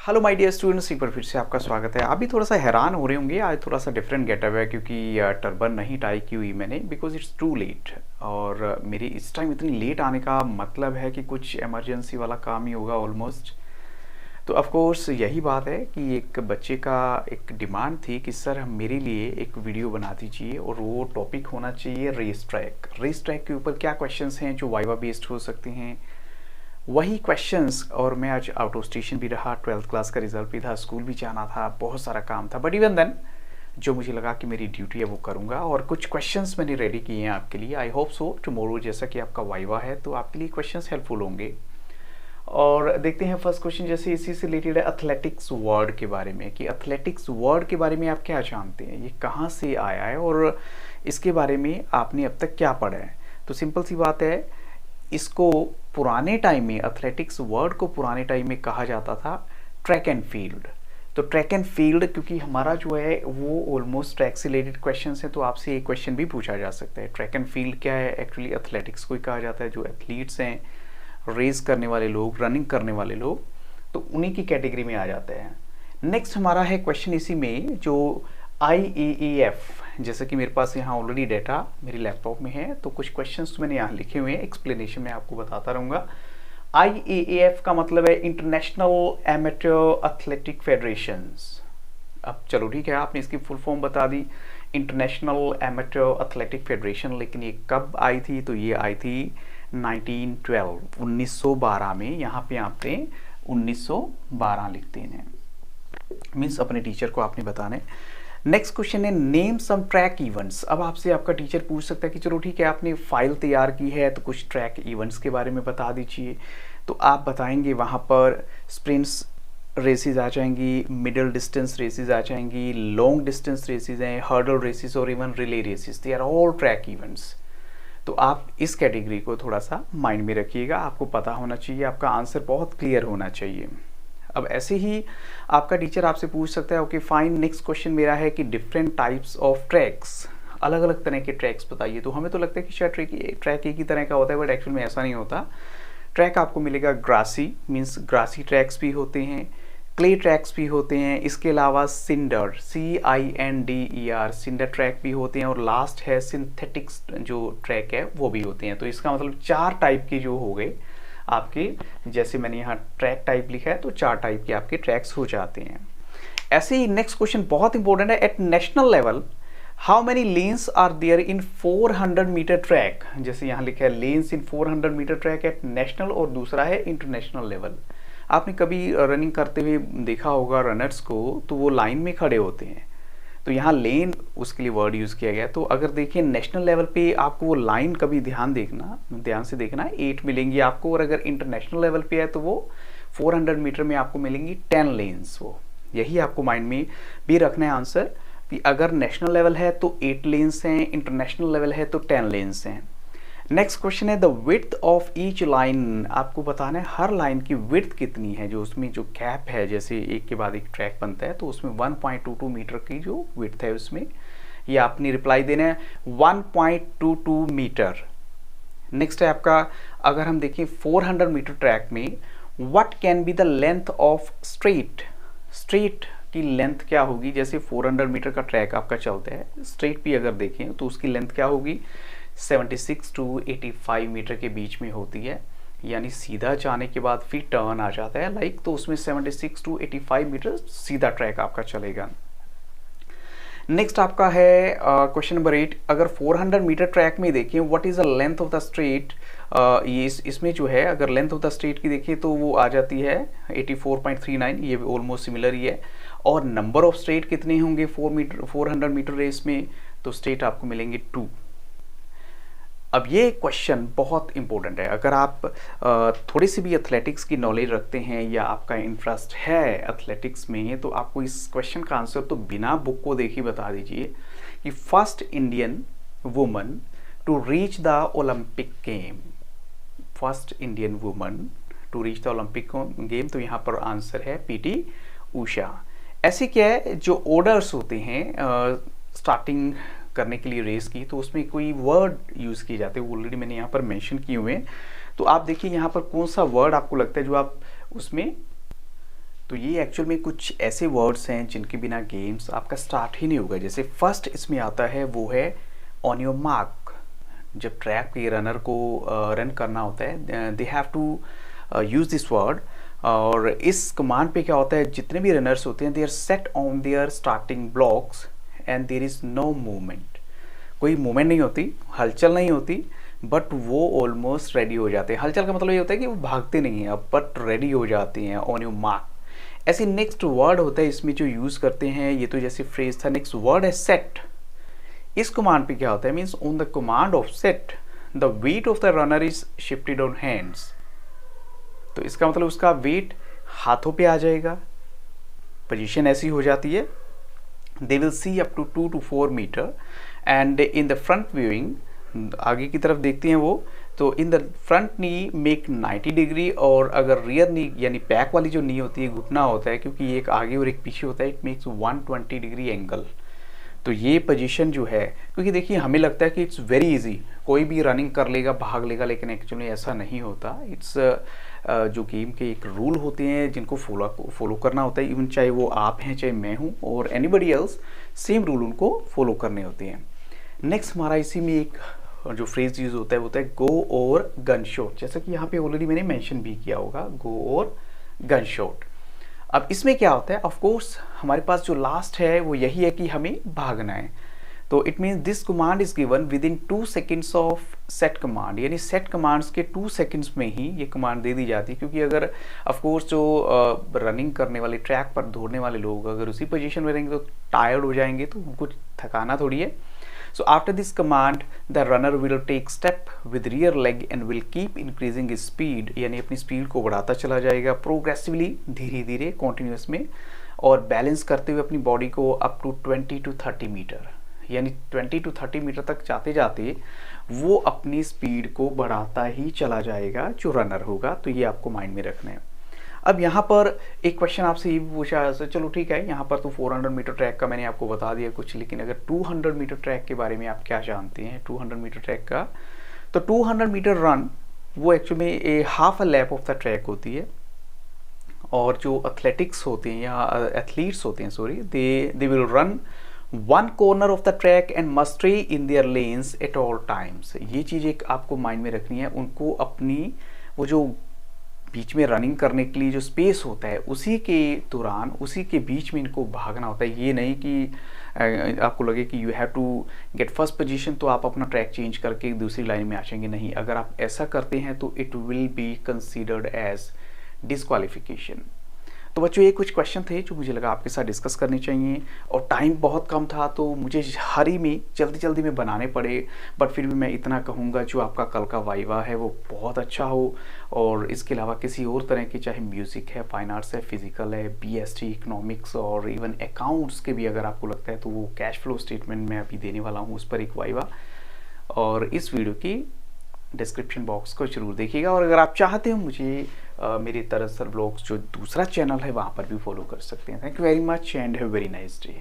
Hello my dear students, एक बार फिर से आपका स्वागत है। अभी थोड़ा सा हैरान हो रहे होंगे, आज थोड़ा सा डिफरेंट गेटअप है क्योंकि टर्बन नहीं टाई की हुई मैंने, बिकॉज इट्स टू लेट। और मेरी इस टाइम इतनी लेट आने का मतलब है कि कुछ इमरजेंसी वाला काम ही होगा ऑलमोस्ट। तो ऑफ कोर्स यही बात है कि एक बच्चे का एक डिमांड थी कि सर मेरे लिए एक वीडियो बना दीजिए और वो टॉपिक होना चाहिए रेस ट्रैक। रेस ट्रैक के ऊपर क्या क्वेश्चंस हैं जो वाइवा बेस्ड हो सकते हैं, वही क्वेश्चंस। और मैं आज आउट ऑफ स्टेशन भी रहा, 12th क्लास का रिजल्ट भी था, स्कूल भी जाना था, बहुत सारा काम था, बट इवन देन जो मुझे लगा कि मेरी ड्यूटी है वो करूँगा। और कुछ क्वेश्चंस मैंने रेडी किए हैं आपके लिए। आई होप सो टुमारो जैसा कि आपका वाइवा है तो आपके लिए क्वेश्चंस हेल्पफुल होंगे। और देखते हैं फर्स्ट क्वेश्चन, जैसे इसी से रिलेटेड है एथलेटिक्स वर्ड के बारे में, कि एथलेटिक्स वर्ड के बारे में आप क्या जानते हैं, ये कहाँ से आया है और इसके बारे में आपने अब तक क्या पढ़ा है। तो सिंपल सी बात है, इसको पुराने टाइम में, एथलेटिक्स वर्ड को पुराने टाइम में कहा जाता था ट्रैक एंड फील्ड। तो ट्रैक एंड फील्ड, क्योंकि हमारा जो है वो ऑलमोस्ट ट्रैक से रिलेटेड क्वेश्चंस हैं, तो आपसे एक क्वेश्चन भी पूछा जा सकता है। ट्रैक एंड फील्ड क्या है? एक्चुअली एथलेटिक्स को ही कहा जाता है, जो एथलीट्स हैं, रेस करने वाले लोग, रनिंग करने वाले लोग, तो उन्हीं की कैटेगरी में आ जाते हैं। नेक्स्ट हमारा है क्वेश्चन इसी में, जो IAAF, जैसे कि मेरे पास यहाँ ऑलरेडी डाटा मेरे लैपटॉप में है, तो कुछ क्वेश्चंस मैंने यहाँ लिखे हुए हैं, एक्सप्लेनेशन में आपको बताता रहूँगा। IAAF का मतलब है इंटरनेशनल एमेच्योर एथलेटिक फेडरेशंस। अब चलो ठीक है, आपने इसकी फुल फॉर्म बता दी, इंटरनेशनल एमेच्योर एथलेटिक फेडरेशन। लेकिन ये कब आई थी? तो ये आई थी 1912 में। यहाँ पे आपने 1912 लिखते हैं, मीन्स अपने टीचर को आपने बताना है। नेक्स्ट क्वेश्चन है नेम सम ट्रैक इवेंट्स। अब आपसे आपका टीचर पूछ सकता है कि चलो ठीक है, आपने फाइल तैयार की है तो कुछ ट्रैक इवेंट्स के बारे में बता दीजिए। तो आप बताएंगे वहाँ पर स्प्रिंट्स रेसेस आ जाएंगी, मिडिल डिस्टेंस रेसेस आ जाएंगी, लॉन्ग डिस्टेंस रेसेस हैं, हर्डल रेसेस और even relay races, they are all track events. तो आप इस कैटेगरी को थोड़ा सा माइंड में रखिएगा, आपको पता होना चाहिए, आपका आंसर बहुत क्लियर होना चाहिए। अब ऐसे ही आपका टीचर आपसे पूछ सकता है, ओके फाइन, नेक्स्ट क्वेश्चन मेरा है कि डिफरेंट टाइप्स ऑफ ट्रैक्स, अलग अलग तरह के ट्रैक्स बताइए। तो हमें तो लगता है कि शायद ट्रैक एक ही तरह का होता है, बट एक्चुअल में ऐसा नहीं होता। ट्रैक आपको मिलेगा ग्रासी, मीन्स ग्रासी ट्रैक्स भी होते हैं, क्ले ट्रैक्स भी होते हैं, इसके अलावा सिंडर, CINDER, सिंडर ट्रैक भी होते हैं, और लास्ट है सिंथेटिक्स जो ट्रैक है वो भी होते हैं। तो इसका मतलब 4 टाइप के जो हो गए आपके, जैसे मैंने यहाँ ट्रैक टाइप लिखा है तो 4 टाइप के आपके ट्रैक्स हो जाते हैं। ऐसे ही नेक्स्ट क्वेश्चन बहुत इंपॉर्टेंट है, at national level how many lanes are there in 400 metre track. जैसे यहाँ लिखा है lanes in 400 metre track at national, और दूसरा है इंटरनेशनल लेवल। आपने कभी रनिंग करते हुए देखा होगा रनर्स को, तो वो लाइन में खड़े होते हैं, तो यहाँ लेन उसके लिए वर्ड यूज़ किया गया। तो अगर देखिए नेशनल लेवल पे आपको वो लाइन कभी ध्यान से देखना, 8 मिलेंगी आपको, और अगर इंटरनेशनल लेवल पे है तो वो 400 मीटर में आपको मिलेंगी 10 लेन्स। वो यही आपको माइंड में भी रखना है आंसर, कि अगर नेशनल लेवल है तो 8 लेन्स हैं, इंटरनेशनल लेवल है तो 10 लेन्स हैं। नेक्स्ट क्वेश्चन है the width of each line. आपको बताना है हर लाइन की विड्थ कितनी है, जो उसमें जो गैप है, जैसे एक के बाद एक ट्रैक बनता है तो उसमें 1.22 मीटर की जो विड्थ है उसमें, ये आपने रिप्लाई देना है 1.22 मीटर। नेक्स्ट है आपका, अगर हम देखें 400 मीटर ट्रैक में, what can be the length of straight. Straight की लेंथ क्या होगी? जैसे 400 मीटर का ट्रैक आपका चलता है, स्ट्रेट भी अगर देखें तो उसकी लेंथ क्या होगी? 76 to 85 मीटर के बीच में होती है, यानी सीधा जाने के बाद फिर टर्न आ जाता है लाइक, तो उसमें 76 to 85 मीटर सीधा ट्रैक आपका चलेगा। नेक्स्ट आपका है क्वेश्चन नंबर 8, अगर 400 मीटर ट्रैक में देखें what is the length of the straight. ये इसमें जो है अगर लेंथ ऑफ द स्ट्रेट की देखें तो वो आ जाती है 84.39, ये ऑलमोस्ट सिमिलर ही है। और नंबर ऑफ स्ट्रेट कितने होंगे 400 मीटर रेस में? तो स्ट्रेट आपको मिलेंगे 2। अब ये क्वेश्चन बहुत इंपॉर्टेंट है, अगर आप थोड़ी सी भी एथलेटिक्स की नॉलेज रखते हैं या आपका इंटरेस्ट है एथलेटिक्स में, तो आपको इस क्वेश्चन का आंसर तो बिना बुक को देखे बता दीजिए कि first Indian woman to reach the Olympic game. First Indian woman to reach the Olympic game, तो यहाँ पर आंसर है PT ऊषा। ऐसे क्या है, जो ऑर्डर्स होते हैं स्टार्टिंग करने के लिए रेस की, तो उसमें कोई वर्ड यूज़ किए जाते हैं, ऑलरेडी मैंने यहाँ पर मेंशन किए हुए हैं। तो आप देखिए यहाँ पर कौन सा वर्ड आपको लगता है जो आप उसमें तो ये एक्चुअल में कुछ ऐसे वर्ड्स हैं जिनके बिना गेम्स आपका स्टार्ट ही नहीं होगा। जैसे फर्स्ट इसमें आता है वो है ऑन योर मार्क। जब ट्रैक के रनर को रन करना होता है, they have to use this word. और इस कमांड पे क्या होता है, जितने भी रनर्स होते हैं they are set on their starting blocks and there is no movement. कोई मूवमेंट नहीं होती, हलचल नहीं होती, बट वो ऑलमोस्ट रेडी हो जाते हैं। हलचल का मतलब ये होता है कि वो भागते नहीं हैं, बट रेडी हो जाते हैं ऑन योर मार्क। ऐसे नेक्स्ट वर्ड होता है इसमें जो यूज़ करते हैं, ये तो जैसे फ्रेज था। नेक्स्ट वर्ड है सेट। इस कमांड पे क्या होता है, means on the command of set the weight of the runner is shifted on hands. तो इसका मतलब उसका वेट हाथों पे आ जाएगा, पोजीशन ऐसी हो जाती है। They will see up to 2 to 4 metre and in the front viewing, आगे की तरफ देखते हैं वो, तो in the front knee make 90 degree, और अगर रियर नी यानी बैक वाली जो नी होती है, घुटना होता है क्योंकि एक आगे और एक पीछे होता है, इट मेक्स 120 डिग्री एंगल। तो ये पोजीशन जो है, क्योंकि देखिए हमें लगता है कि इट्स वेरी इजी, कोई भी रनिंग कर लेगा, भाग लेगा, लेकिन एक्चुअली ऐसा नहीं होता। इट्स जो गेम के एक रूल होते हैं जिनको फॉलो करना होता है, इवन चाहे वो आप हैं, चाहे मैं हूँ, और एनीबडी एल्स, सेम रूल उनको फॉलो करने होते हैं। नेक्स्ट हमारा इसी में एक जो फ्रेज यूज होता है वो होता है गो और गन शॉट। जैसा कि यहाँ पे ऑलरेडी मैंने मेंशन भी किया होगा, गो और गन शॉट। अब इसमें क्या होता है, ऑफ कोर्स हमारे पास जो लास्ट है वो यही है कि हमें भागना है। तो it means this command is given with in 2 seconds of set command, यानी सेट कमांड्स के 2 सेकेंड्स में ही ये कमांड दे दी जाती है। क्योंकि अगर ऑफ कोर्स जो रनिंग करने वाले, ट्रैक पर दौड़ने वाले लोग अगर उसी पोजीशन में रहेंगे तो टायर्ड हो जाएंगे, तो उनको थकाना थोड़ी है। So after this command, the runner will take step with rear leg and will keep increasing his speed, यानी अपनी स्पीड को बढ़ाता चला जाएगा प्रोग्रेसिवली, धीरे धीरे कॉन्टिन्यूस में, और बैलेंस करते हुए अपनी बॉडी को अप टू 20 to 30 मीटर, यानी 20 to 30 मीटर तक जाते जाते वो अपनी स्पीड को बढ़ाता ही चला जाएगा जो रनर होगा। तो ये आपको माइंड में रखना है। अब यहाँ पर एक क्वेश्चन आपसे ये पूछा, चलो ठीक है, यहाँ पर तो 400 मीटर ट्रैक का मैंने आपको बता दिया कुछ, लेकिन अगर 200 मीटर ट्रैक के बारे में आप क्या जानते हैं 200 मीटर ट्रैक का? तो 200 मीटर रन वो एक्चुअली में half a lap of the track होती है। और जो एथलेटिक्स होते हैं या एथलीट्स होते हैं, sorry, they will run 1 corner of the track and must stay in their lens at all times. ये चीज़ एक आपको माइंड में रखनी है। उनको अपनी वो जो बीच में रनिंग करने के लिए जो स्पेस होता है उसी के दौरान, उसी के बीच में इनको भागना होता है। ये नहीं कि आपको लगे कि you have to get first position तो आप अपना ट्रैक चेंज करके दूसरी लाइन में आ जाएंगे। नहीं, अगर आप ऐसा करते हैं तो it will be considered as disqualification. तो बच्चों ये कुछ क्वेश्चन थे जो मुझे लगा आपके साथ डिस्कस करने चाहिए, और टाइम बहुत कम था तो मुझे हरी में जल्दी में बनाने पड़े। बट फिर भी मैं इतना कहूँगा जो आपका कल का वाइवा है वो बहुत अच्छा हो, और इसके अलावा किसी और तरह की, चाहे म्यूज़िक है, फाइन आर्ट्स है, फिजिकल है, बीएसटी, इकोनॉमिक्स और इवन अकाउंट्स के भी अगर आपको लगता है तो वो कैश फ्लो स्टेटमेंट मैं अभी देने वाला हूँ, उस पर एक वाइवा। और इस वीडियो की डिस्क्रिप्शन बॉक्स को जरूर देखिएगा, और अगर आप चाहते हो मुझे मेरे तरसर ब्लॉग्स जो दूसरा चैनल है वहाँ पर भी फॉलो कर सकते हैं। Thank you very much and have very nice day.